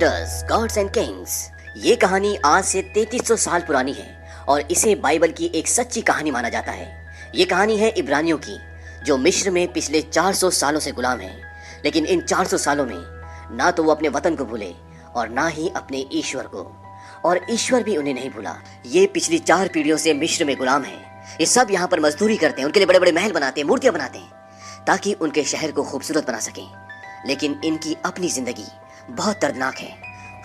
Exodus gods and Kings. ये कहानी आज से 3300 साल पुरानी है और इसे बाइबल की एक सच्ची कहानी माना जाता है। ये कहानी है इब्रानियों की, जो मिस्र में पिछले 400 सालों से गुलाम है। लेकिन इन 400 सालों में ना तो वो अपने वतन को भूले और ना ही अपने ईश्वर को, और ईश्वर भी उन्हें नहीं भूला। ये पिछली 4 पीढ़ियों से मिस्र में गुलाम है। ये सब यहाँ पर मजदूरी करते हैं, उनके लिए बड़े बड़े महल बनाते हैं, मूर्तियां बनाते हैं ताकि उनके शहर को खूबसूरत बना सकें। लेकिन इनकी अपनी जिंदगी बहुत दर्दनाक है।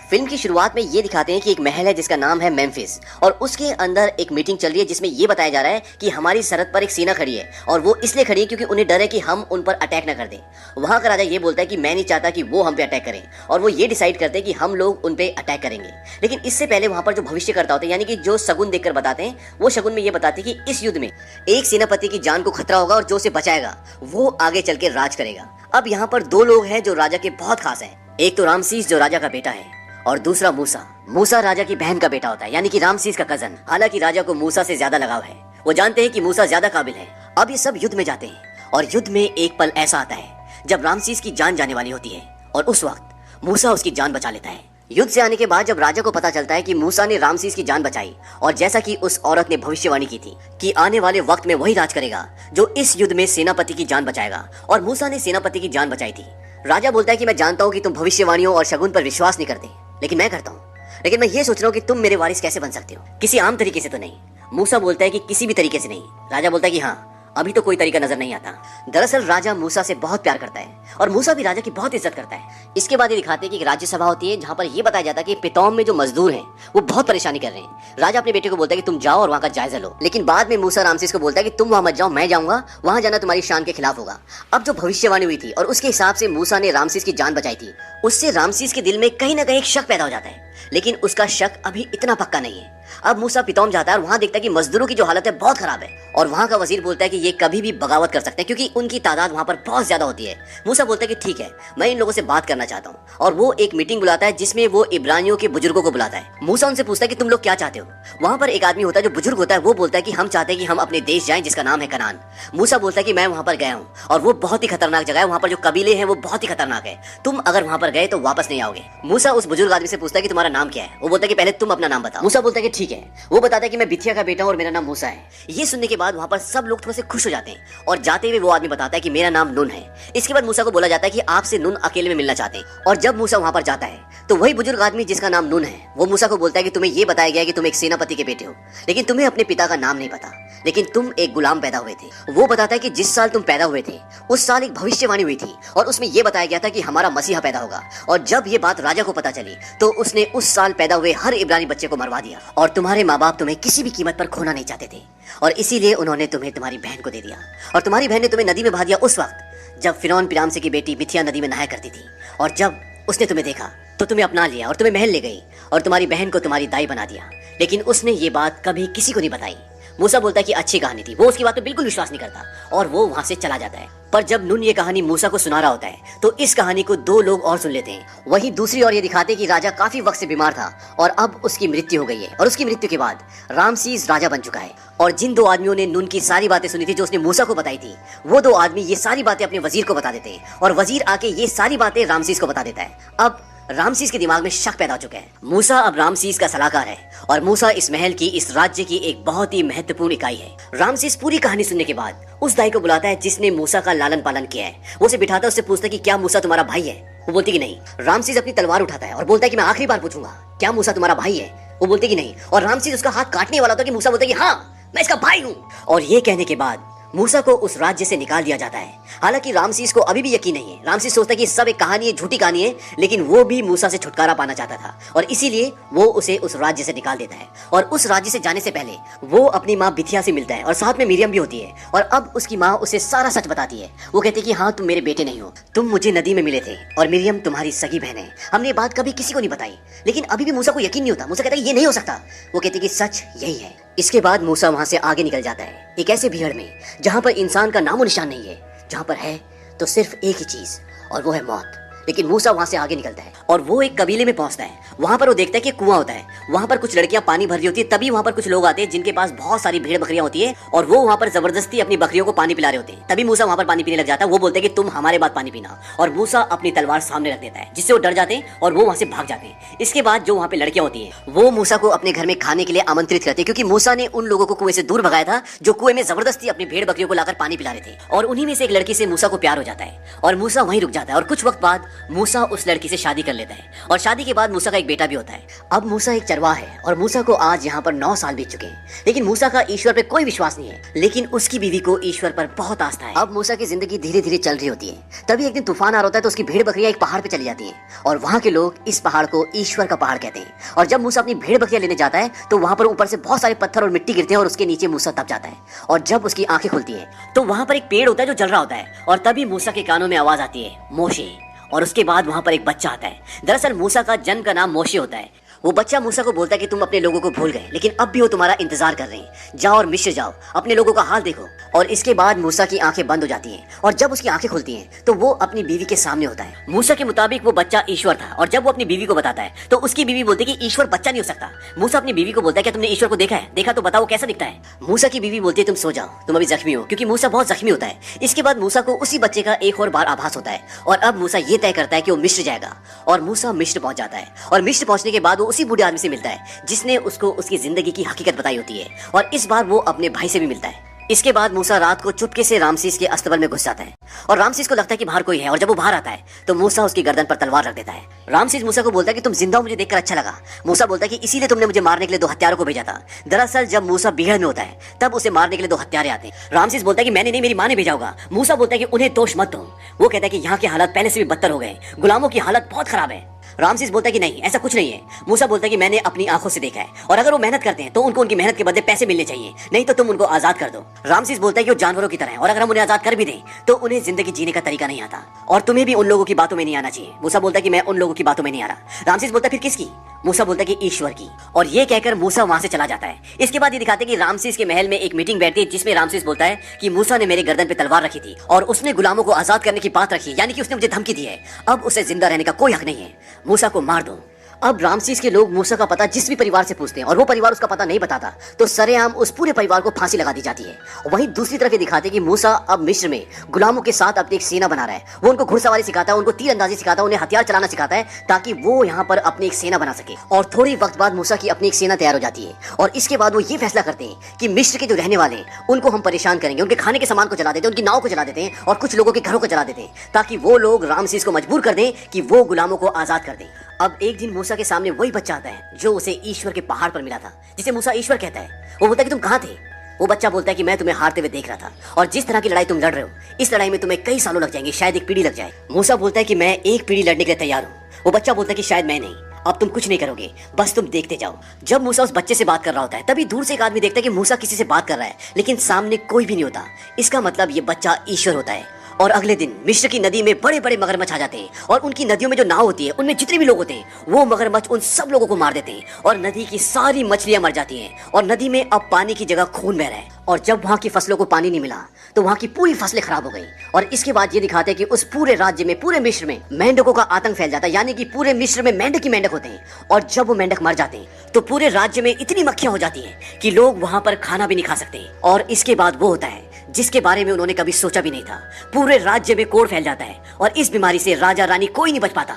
फिल्म की शुरुआत में ये दिखाते हैं कि एक महल है जिसका नाम है मेम्फिस, और उसके अंदर एक मीटिंग चल रही है जिसमें ये बताया जा रहा है कि हमारी सरहद पर एक सेना खड़ी है, और वो इसलिए खड़ी है क्योंकि उन्हें डर है कि हम उन पर अटैक ना कर दें। वहां का राजा ये बोलता है कि मैं नहीं चाहता कि वो हम पे अटैक करें, और वो ये डिसाइड करते हैं कि हम लोग उन पे अटैक करेंगे। लेकिन इससे पहले वहां पर जो भविष्यकर्ता होते हैं, यानी कि जो शगुन देखकर बताते हैं, वो शगुन में ये बताते हैं कि इस युद्ध में एक सेनापति की जान को खतरा होगा और जो उसे बचाएगा वो आगे चल के राज करेगा। अब यहाँ पर 2 लोग हैं जो राजा के बहुत खास हैं। एक तो रामसीस जो राजा का बेटा है, और दूसरा मूसा। मूसा राजा की बहन का बेटा होता है, यानी कि रामसीस का कजन। हालांकि राजा को मूसा से ज्यादा लगाव है, वो जानते हैं कि मूसा ज्यादा काबिल है। अब ये सब युद्ध में जाते हैं, और युद्ध में एक पल ऐसा आता है जब रामसीस की जान जाने वाली होती है, और उस वक्त मूसा उसकी जान बचा लेता है। युद्ध से आने के बाद जब राजा को पता चलता है कि मूसा ने रामसीस की जान बचाई, और जैसा कि उस औरत ने भविष्यवाणी की थी कि आने वाले वक्त में वही राज करेगा जो इस युद्ध में सेनापति की जान बचाएगा, और मूसा ने सेनापति की जान बचाई थी। राजा बोलता है कि मैं जानता हूँ कि तुम भविष्यवाणियों और शगुन पर विश्वास नहीं करते, लेकिन मैं करता हूँ। लेकिन मैं ये सोच रहा हूँ कि तुम मेरे वारिस कैसे बन सकते हो, किसी आम तरीके से तो नहीं। मूसा बोलता है कि किसी भी तरीके से नहीं। राजा बोलता है कि हाँ, अभी तो कोई तरीका नजर नहीं आता। दरअसल राजा मूसा से बहुत प्यार करता है, और मूसा भी राजा की बहुत इज्जत करता है। इसके बाद ये दिखाते हैं कि एक राज्य सभा होती है जहाँ पर ये बताया जाता है कि पितौम में जो मजदूर हैं वो बहुत परेशानी कर रहे हैं। राजा अपने बेटे को बोलता है कि तुम जाओ और वहाँ का जायजा लो। लेकिन बाद में मूसा रामसीस को बोलता है कि तुम वहाँ मत जाओ, मैं जाऊंगा, वहाँ जाना तुम्हारी शान के खिलाफ होगा। अब जो भविष्यवाणी हुई थी और उसके हिसाब से मूसा ने रामसीस की जान बचाई थी, उससे रामसीस के दिल में कहीं ना कहीं एक शक पैदा हो जाता है। लेकिन उसका शक अभी इतना पक्का नहीं है। अब मूसा पितौम जाता है और वहां देखता है कि मजदूरों की जो हालत है बहुत खराब है, और वहां का वजीर बोलता है कि ये कभी भी बगावत कर सकते हैं क्योंकि उनकी तादाद वहां पर बहुत ज्यादा होती है। मूसा बोलता है कि ठीक है, मैं इन लोगों से बात करना चाहता हूँ, और वो एक मीटिंग बुलाता है जिसमें वो इब्रानियों के बुजुर्गों को बुलाता है। मूसा उनसे पूछता है कि तुम लोग क्या चाहते हो। वहां पर एक आदमी होता है जो बुजुर्ग होता है, वो बोलता है कि हम चाहते हैं कि हम अपने देश जाएं जिसका नाम है कनान। मूसा बोलता है कि मैं वहां पर गया हूँ और वो बहुत ही खतरनाक जगह है, वहां पर जो कबीले हैं वो बहुत ही खतरनाक है, तुम अगर वहां पर गए तो वापस नहीं आओगे। मूसा उस बुजुर्ग आदमी से पूछता है कि तुम्हारा नाम क्या है। वो बोलता है कि पहले तुम अपना नाम बताओ। मूसा बोलता है कि ठीक है। वो बताता है कि मैं बिथिया का बेटा हूं और मेरा नाम मूसा है। ये सुनने के बाद वहां पर सब लोग थोड़े से खुश हो जाते हैं, और जाते हुए वो आदमी बताता है कि मेरा नाम नून है। इसके बाद मूसा को बोला जाता है कि आपसे नून अकेले में मिलना चाहते हैं, और जब मूसा वहां पर जाता है तो वही बुजुर्ग आदमी जिसका नाम नून है वो मूसा को बोलता है कि तुम्हें ये बताया गया कि तुम एक सेनापति के बेटे हो, लेकिन तुम्हें अपने पिता का नाम नहीं पता, लेकिन तुम एक गुलाम पैदा हुए थे। वो बताता है कि जिस साल तुम पैदा हुए थे उस साल एक भविष्यवाणी हुई थी, और उसमें यह बताया गया था कि हमारा मसीहा पैदा होगा। और जब ये बात राजा को पता चली तो उसने उस साल पैदा हुए हर इब्रानी बच्चे को मरवा दिया, और तुम्हारे माँ बाप तुम्हें किसी भी कीमत पर खोना नहीं चाहते थे, और इसीलिए उन्होंने तुम्हें तुम्हारी बहन को दे दिया, और तुम्हारी बहन ने तुम्हें नदी में बहा दिया उस वक्त जब फिरौन पिरामसे की बेटी बिथिया नदी में नहाया करती थी। और जब उसने तुम्हें देखा तो तुम्हें अपना लिया और तुम्हें महल ले गई, और तुम्हारी बहन को तुम्हारी दाई बना दिया। लेकिन उसने ये बात कभी किसी को नहीं बताई। मूसा बोलता है कि अच्छी कहानी थी, वो उसकी बात पे बिल्कुल विश्वास नहीं करता, और वो वहां से चला जाता है। पर जब नून ये कहानी मूसा को सुना रहा होता है तो इस कहानी को 2 लोग और सुन लेते हैं। वहीं दूसरी ओर ये दिखाते हैं कि राजा काफी वक्त से बीमार था और अब उसकी मृत्यु हो गई है, और उसकी मृत्यु के बाद रामसीस राजा बन चुका है। और जिन 2 आदमियों ने नून की सारी बातें सुनी थी जो उसने मूसा को बताई थी, वो 2 आदमी ये सारी बातें अपने वजीर को बता देते हैं, और वजीर आके ये सारी बातें रामसीस को बता देता है। अब रामसीस के दिमाग में शक पैदा हो चुका है। मूसा अब रामसीस का सलाहकार है, और मूसा इस महल की, इस राज्य की एक बहुत ही महत्वपूर्ण इकाई है। रामसीस पूरी कहानी सुनने के बाद उस दाई को बुलाता है जिसने मूसा का लालन पालन किया है। वो उसे बिठाता है, उससे पूछता है कि क्या मूसा तुम्हारा भाई है। वो बोलती कि नहीं। रामसीस अपनी तलवार उठाता है और बोलता है कि मैं आखिरी बार पूछूंगा, क्या मूसा तुम्हारा भाई है। वो बोलती कि नहीं, और रामसीस उसका हाथ काटने वाला था कि मूसा बोलता है कि हाँ, मैं इसका भाई हूँ। और ये कहने के बाद मूसा को उस राज्य से निकाल दिया जाता है। हालांकि रामसीस को अभी भी यकीन नहीं है। रामसीस सोचता है कि सब एक कहानी है, झूठी कहानी है, लेकिन वो भी मूसा से छुटकारा पाना चाहता था, और इसीलिए वो उसे उस राज्य से निकाल देता है। और उस राज्य से जाने से पहले वो अपनी माँ बिथिया से मिलता है, और साथ में मिरियम भी होती है। और अब उसकी माँ उसे सारा सच बताती है। वो कहती है कि हाँ, तुम मेरे बेटे नहीं हो, तुम मुझे नदी में मिले थे, और मिरियम तुम्हारी सगी बहन है। हमने ये बात कभी किसी को नहीं बताई। लेकिन अभी भी मूसा को यकीन नहीं होता। मूसा कहता है ये नहीं हो सकता। वो कहती है कि सच यही है। इसके बाद मूसा वहां से आगे निकल जाता है, एक ऐसे भीड़ में जहां पर इंसान का नामो निशान नहीं है, जहां पर है तो सिर्फ एक ही चीज, और वो है मौत। लेकिन मूसा वहां से आगे निकलता है और वो एक कबीले में पहुंचता है वहाँ पर वो देखता है कि कुआं होता है, वहाँ पर कुछ लड़कियां पानी भर रही होती है। तभी वहाँ पर कुछ लोग आते हैं जिनके पास बहुत सारी भेड़ बकरियां होती है और वो वहाँ पर जबरदस्ती अपनी बकरियों को पानी पिला रहे होते हैं। तभी मूसा वहाँ पर पानी पीने लग जाता है। वो बोलते हैं कि तुम हमारे बाद पानी पीना, और मूसा अपनी तलवार सामने रख देता है, जिससे वो डर जाते हैं और वो वहाँ से भाग जाते हैं। इसके बाद जो वहाँ पे लड़कियां होती है वो मूसा को अपने घर में खाने के लिए आमंत्रित करते हैं, क्योंकि मूसा ने उन लोगों को कुएं से दूर भगाया था जो कुएं में जबरदस्ती अपनी भेड़ बकरियों को लाकर पानी पिला रहे थे। और उन्हीं में से एक लड़की से मूसा को प्यार हो जाता है और मूसा वहीं रुक जाता है। और कुछ वक्त बाद मूसा उस लड़की से शादी कर लेता है और शादी के बाद मूसा का एक बेटा भी होता है। अब मूसा एक चरवाहा है और मूसा को आज यहाँ पर 9 साल बीत चुके हैं, लेकिन मूसा का ईश्वर पे कोई विश्वास नहीं है, लेकिन उसकी बीवी को ईश्वर पर बहुत आस्था है। अब मूसा की जिंदगी धीरे धीरे चल रही होती है। तभी एक दिन तूफान आ रहा होता है तो उसकी भेड़ बकरियां एक पहाड़ पे चली जाती हैं और वहाँ के लोग इस पहाड़ को ईश्वर का पहाड़ कहते हैं। और जब मूसा अपनी भेड़ बकरियां लेने जाता है तो वहाँ पर ऊपर से बहुत सारे पत्थर और मिट्टी गिरते हैं और उसके नीचे मूसा दब जाता है। और जब उसकी आंखें खुलती हैं तो वहाँ पर एक पेड़ होता है जो जल रहा होता है और तभी मूसा के कानों में आवाज आती है, मोशे। और उसके बाद वहाँ पर एक बच्चा आता है। दरअसल मूसा का जन्म का नाम मोशे होता है। वो बच्चा मूसा को बोलता है कि तुम अपने लोगों को भूल गए, लेकिन अब भी वो तुम्हारा इंतजार कर रहे हैं। जाओ और मिस्र जाओ, अपने लोगों का हाल देखो। और इसके बाद मूसा की आंखें बंद हो जाती हैं और जब उसकी आंखें खुलती हैं तो वो अपनी बीवी के सामने होता है। मूसा के मुताबिक वो बच्चा ईश्वर था और जब वो अपनी बीवी को बताता है तो उसकी बीवी बोलती है कि ईश्वर बच्चा नहीं हो सकता। मूसा अपनी बीवी को बोलता है कि तुमने ईश्वर को देखा है? देखा तो बताओ कैसा दिखता है। मूसा की बीवी बोलती है तुम सो जाओ, तुम अभी जख्मी हो, क्योंकि मूसा बहुत जख्मी होता है। इसके बाद मूसा को उसी बच्चे का एक और बार आभास होता है और अब मूसा ये तय करता है कि वो मिस्र जाएगा। और मूसा मिस्र पहुंच जाता है और मिस्र पहुंचने के बाद वो उसी बूढ़े आदमी से मिलता है जिसने उसको उसकी जिंदगी की हकीकत बताई होती है और इस बार वो अपने भाई से भी मिलता है। इसके बाद मूसा रात को चुपके से रामसीस के अस्तबल में घुस जाता है और रामसीस को लगता है कि बाहर कोई है और जब वो बाहर आता है तो मूसा उसकी गर्दन पर तलवार रख देता है। रामसीस मूसा को बोलता है कि तुम जिंदा हो, मुझे देखकर अच्छा लगा। मूसा बोलता है कि इसीलिए तुमने मुझे मारने के लिए 2 हत्यारों को भेजा था। दरअसल जब मूसा बिगड़ में होता है तब उसे मारने के लिए 2 हत्यारे आते हैं। रामसीस बोलता है कि मैंने नहीं, मेरी माँ ने भेजा होगा। मूसा बोलता है कि उन्हें दोष मत दो। वो कहता है कि यहाँ के हालात पहले से भी बदतर हो गए, गुलामों की हालत बहुत खराब है। रामसीस बोलता है कि नहीं, ऐसा कुछ नहीं है। मूसा बोलता है कि मैंने अपनी आंखों से देखा है और अगर वो मेहनत करते हैं तो उनको उनकी मेहनत के बदले पैसे मिलने चाहिए, नहीं तो तुम उनको आजाद कर दो। रामसीस बोलता है कि वो जानवरों की तरह है और अगर हम उन्हें आजाद कर भी दें तो उन्हें जिंदगी जीने का तरीका नहीं आता और तुम्हें भी उन लोगों की बातों में नहीं आना चाहिए। मूसा बोलता है कि मैं उन लोगों की बातों में नहीं आ रहा। रामसीस बोलता है फिर किसकी? मूसा बोलता है कि ईश्वर की। और ये कहकर मूसा वहां से चला जाता है। इसके बाद ये दिखाते हैं कि रामसीस के महल में एक मीटिंग बैठती है जिसमें रामसीस बोलता है कि मूसा ने मेरे गर्दन पे तलवार रखी थी और उसने गुलामों को आजाद करने की बात रखी, यानी कि उसने मुझे धमकी दी है। अब उसे जिंदा रहने का कोई हक नहीं है, मूसा को मार दो। अब रामसीस के लोग मूसा का पता जिस भी परिवार से पूछते हैं और वो परिवार उसका पता नहीं बताता तो सरेआम उस पूरे परिवार को फांसी लगा दी जाती है। वहीं दूसरी तरफ ये दिखाते हैं कि मूसा अब मिस्र में गुलामों के साथ अपनी एक सेना बना रहा है। वो उनको घुड़सवारी सिखाता है, उनको तीरंदाजी सिखाता है, उन्हें हथियार चलाना सिखाता है ताकि वो यहाँ पर अपनी एक सेना बना सके। और थोड़ी वक्त बाद मूसा की अपनी एक सेना तैयार हो जाती है और इसके बाद वो ये फैसला करते हैं कि मिस्र के जो रहने वाले हैं उनको हम परेशान करेंगे, उनके खाने के सामान को जला देते हैं, उनकी नाव को जला देते हैं और कुछ लोगों के घरों को जला देते हैं ताकि वो लोग रामसीस को मजबूर कर दें कि वो गुलामों को आजाद कर दें। अब एक दिन मूसा के सामने वही बच्चा आता है जो उसे ईश्वर के पहाड़ पर मिला था, जिसे मूसा ईश्वर कहता है। वो बोलता है कि तुम कहाँ थे? वो बच्चा बोलता है कि मैं तुम्हें हारते हुए देख रहा था और जिस तरह की लड़ाई तुम लड़ रहे हो इस लड़ाई में तुम्हें कई सालों लग जाएंगे, शायद एक पीढ़ी लग जाए। मूसा बोलता है कि मैं एक पीढ़ी लड़ने के लिए तैयार हूँ। वो बच्चा बोलता है कि शायद मैं नहीं, अब तुम कुछ नहीं करोगे, बस तुम देखते जाओ। जब मूसा उस बच्चे से बात कर रहा होता है तभी दूर से एक आदमी देखता है कि मूसा किसी से बात कर रहा है लेकिन सामने कोई भी नहीं होता। इसका मतलब ये बच्चा ईश्वर होता है। और अगले दिन मिस्र की नदी में बड़े बड़े मगरमच्छ आ जाते हैं और उनकी नदियों में जो नाव होती है उनमें जितने भी लोग होते हैं वो मगरमच्छ उन सब लोगों को मार देते हैं और नदी की सारी मछलियां मर जाती हैं और नदी में अब पानी की जगह खून बह रहा है। और जब वहाँ की फसलों को पानी नहीं मिला तो वहाँ की पूरी फसलें खराब हो गई। और इसके बाद ये दिखाते हैं कि उस पूरे राज्य में, पूरे मिस्र में मेंढकों का आतंक फैल जाता है, यानी कि पूरे मिस्र में मेंढक ही मेंढक होते हैं। और जब वो मेंढक मर जाते हैं तो पूरे राज्य में इतनी मक्खियां हो जाती हैं कि लोग वहाँ पर खाना भी नहीं खा सकते। और इसके बाद वो होता है जिसके बारे में उन्होंने कभी सोचा भी नहीं था, पूरे राज्य में कोढ़ फैल जाता है और इस बीमारी से राजा रानी कोई नहीं बच पाता।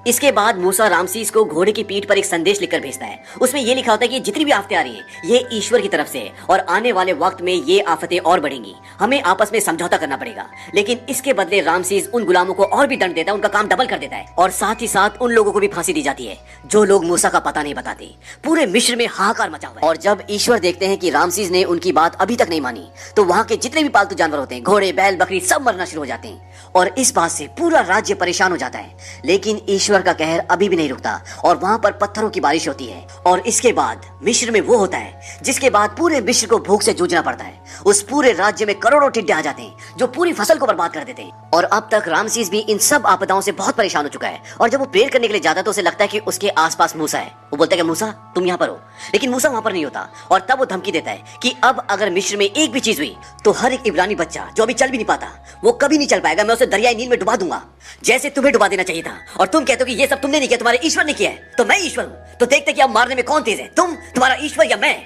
इसके बाद मूसा रामसीस को घोड़े की पीठ पर एक संदेश लिखकर भेजता है। उसमें यह लिखा होता है कि जितनी भी आफतें आ रही हैं ये ईश्वर की तरफ से है और आने वाले वक्त में ये आफतें और बढ़ेंगी, हमें आपस में समझौता करना पड़ेगा। लेकिन इसके बदले रामसीस उन गुलामों को और भी दंड देता है, उनका काम डबल कर देता है और साथ ही साथ उन लोगों को भी फांसी दी जाती है जो लोग मूसा का पता नहीं बताते। पूरे मिस्र में हाहाकार मचा हुआ है। और जब ईश्वर देखते हैं कि रामसीस ने उनकी बात अभी तक नहीं मानी तो वहाँ के जितने भी पालतू जानवर होते हैं, घोड़े बैल बकरी, सब मरना शुरू हो जाते हैं और इस बात से पूरा राज्य परेशान हो जाता है। लेकिन ईश्वर का कहर अभी भी नहीं रुकता और वहां पर पत्थरों की बारिश होती है। और इसके बाद मिस्र में वो होता है जिसके बाद पूरे मिस्र को भूख से जूझना पड़ता है। उस पूरे राज्य में करोड़ों टिड्डे आ जाते हैं जो पूरी फसल को बर्बाद कर देते हैं। और अब तक रामसीस भी इन सब आपदाओं से बहुत परेशान हो चुका है और जब वो प्रेयर करने के लिए जाता है तो उसे लगता है कि उसके आसपास मूसा है। वो बोलता है कि मूसा तुम यहाँ पर हो, लेकिन मूसा वहां पर नहीं होता। और तब वो धमकी देता है कि अब अगर मिस्र में एक भी चीज हुई तो हर एक इब्रानी बच्चा जो अभी चल भी नहीं पाता वो कभी नहीं चल पाएगा, मैं उसे दरियाई नील में डुबा दूंगा जैसे तुम्हें डुबा देना चाहिए था। और तुम कहते कहते हो कि ये सब तुमने नहीं किया, तुम्हारे ईश्वर ने किया है, तो मैं ईश्वर हूं। तो देखते कि अब मारने में कौन तेज है, तुम्हारा ईश्वर या मैं।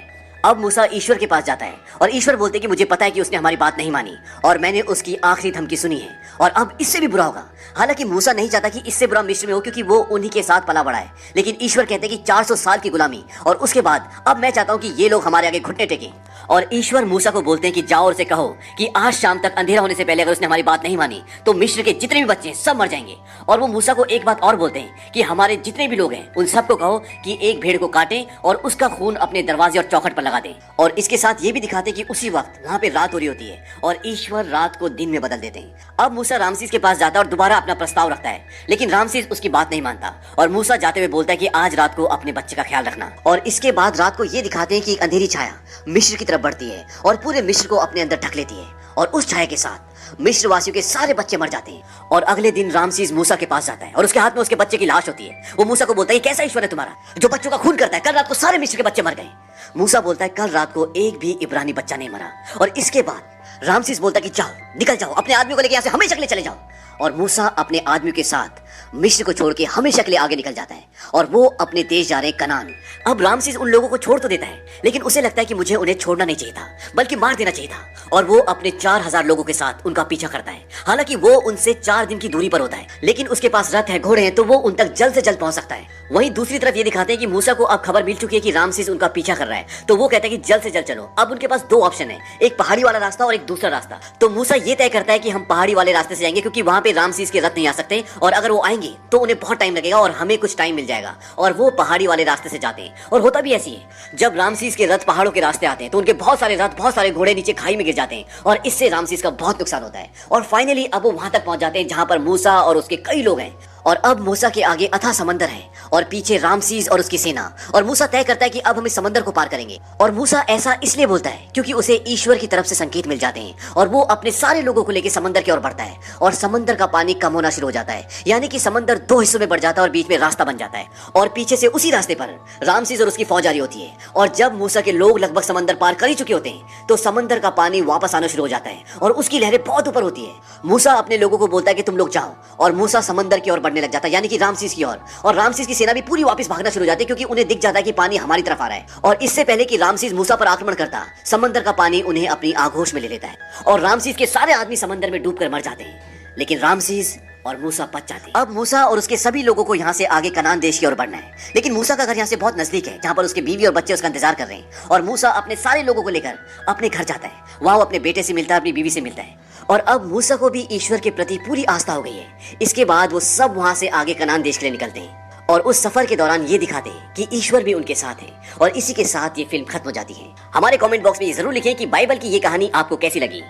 अब मूसा ईश्वर के पास जाता है और ईश्वर बोलते कि मुझे पता है कि उसने हमारी बात नहीं मानी और मैंने उसकी आखिरी धमकी सुनी है और अब इससे भी बुरा होगा। हालांकि मूसा नहीं चाहता कि इससे बुरा मिस्र में हो, क्योंकि वो उन्हीं के साथ पला बड़ा है, लेकिन ईश्वर कहते हैं कि 400 साल की गुलामी और उसके बाद अब मैं चाहता हूं कि ये लोग हमारे आगे घुटने टेकें। और ईश्वर मूसा को बोलते हैं कि जाओ और उसे कहो कि आज शाम तक अंधेरा होने से पहले अगर उसने हमारी बात नहीं मानी तो मिस्र के जितने भी बच्चे हैं सब मर जाएंगे। और वो मूसा को एक बात और बोलते हैं कि हमारे जितने भी लोग हैं उन सबको कहो कि एक भेड़ को काटें और उसका खून अपने दरवाजे और चौखट पर लगा दें। और इसके साथ ये भी दिखाते हैं कि उसी वक्त वहां पे रात हो रही होती है और ईश्वर रात को दिन में बदल देते हैं। अब मूसा रामसीस के पास जाता है और दोबारा अपना प्रस्ताव रखता है, लेकिन रामसीस उसकी बात नहीं मानता और मूसा जाते हुए बोलता है कि आज रात को अपने बच्चे का ख्याल रखना। और इसके बाद रात को ये दिखाते हैं कि एक अंधेरी छाया मिस्र की तरफ बढ़ती है और पूरे मिस्र को अपने अंदर ढक लेती है और उस छाया के साथ मिस्र वासियों के सारे बच्चे मर जाते हैं। और अगले दिन रामसीस मूसा के पास जाता है और उसके हाथ में उसके बच्चे की लाश होती है। वो मूसा को बोलता है कैसा ईश्वर है तुम्हारा जो बच्चों का खून करता है, कल रात को सारे मिस्र के बच्चे मर गए। मूसा बोलता है कल रात को एक भी इब्रानी बच्चा नहीं मरा। और इसके बाद रामसीस बोलता है कि जाओ निकल जाओ, अपने आदमी को लेकर यहाँ से हमेशा के लिए चले जाओ। और मूसा अपने आदमी के साथ मिस्र को छोड़ के हमेशा के लिए आगे निकल जाता है और वो अपने देश जा रहे हैं कनान। अब रामसीस उन लोगों को छोड़ तो देता है, लेकिन उसे लगता है कि मुझे उन्हें छोड़ना नहीं चाहिए था बल्कि मार देना चाहिए था। और वो अपने 4000 लोगों के साथ उनका पीछा करता है। हालांकि वो उनसे 4 दिन की दूरी पर होता है, लेकिन उसके पास रथ है, घोड़े हैं, तो वो उन तक जल्द से जल्द पहुंच सकता है। वहीं दूसरी तरफ ये दिखाते हैं कि मूसा को अब खबर मिल चुकी है कि रामसीस उनका पीछा कर रहा है, तो वो कहता है कि जल्द से जल्द चलो। अब उनके पास 2 ऑप्शन है, एक पहाड़ी वाला रास्ता और एक दूसरा रास्ता। तो मूसा ये तय करता है कि हम पहाड़ी वाले रास्ते से जाएंगे, क्योंकि वहां पे रामसीस के रथ नहीं आ सकते और अगर वो आएंगे तो उन्हें बहुत टाइम लगेगा और हमें कुछ टाइम मिल जाएगा। और वो पहाड़ी वाले रास्ते से जाते हैं और होता भी ऐसी है, जब रामसीस के रथ पहाड़ों के रास्ते आते हैं तो उनके बहुत सारे रथ, बहुत सारे घोड़े नीचे खाई में गिर जाते हैं और इससे रामसीस का बहुत नुकसान होता है। और फाइनली अब वो वहां तक पहुंच जाते हैं जहां पर मूसा और उसके कई लोग हैं। और अब मूसा के आगे अथाह समंदर है और पीछे रामसीस और उसकी सेना। और मूसा तय करता है कि अब हम इस समंदर को पार करेंगे। और मूसा ऐसा इसलिए बोलता है क्योंकि उसे ईश्वर की तरफ से संकेत मिल जाते हैं और वो अपने सारे लोगों को लेकर समंदर की ओर बढ़ता है और समंदर का पानी कम होना शुरू हो जाता है, यानी कि समंदर 2 हिस्सों में बढ़ जाता है और बीच में रास्ता बन जाता है। और पीछे से उसी रास्ते पर रामसीस और उसकी फौज आ रही होती है। और जब मूसा के लोग लगभग समंदर पार कर ही चुके होते हैं तो समंदर का पानी वापस आना शुरू हो जाता है और उसकी लहरें बहुत ऊपर होती है। मूसा अपने लोगों को बोलता है कि तुम लोग जाओ और मूसा समंदर की ओर बढ़ने लग जाता है, यानी कि रामसीस की ओर। और रामसीस की सेना भी पूरी वापस भागना शुरू हो जाती है क्योंकि उन्हें दिख जाता है कि पानी हमारी तरफ आ रहा है। और इससे पहले कि रामसीस मूसा पर आक्रमण करता, समंदर का पानी उन्हें अपनी आगोश में ले लेता है और रामसीस के सारे आदमी समंदर में डूबकर मर जाते हैं, लेकिन रामसीस और मूसा बच जाते हैं। अब मूसा और उसके सभी लोगों को यहाँ से आगे कनान देश की ओर बढ़ना है, लेकिन मूसा का घर यहाँ से बहुत नजदीक है जहाँ पर उसके बीवी और बच्चे उसका इंतजार कर रहे हैं। और मूसा अपने सारे लोगों को लेकर अपने घर जाता है, वहाँ वो अपने बेटे से मिलता है, अपनी बीवी से मिलता है। और अब मूसा को भी ईश्वर के प्रति पूरी आस्था हो गई है। इसके बाद वो सब वहाँ से आगे कनान देश के लिए निकलते हैं और उस सफर के दौरान ये दिखाते हैं कि ईश्वर भी उनके साथ है। और इसी के साथ ये फिल्म खत्म हो जाती है। हमारे कमेंट बॉक्स में ये जरूर लिखें कि बाइबल की ये कहानी आपको कैसी लगी।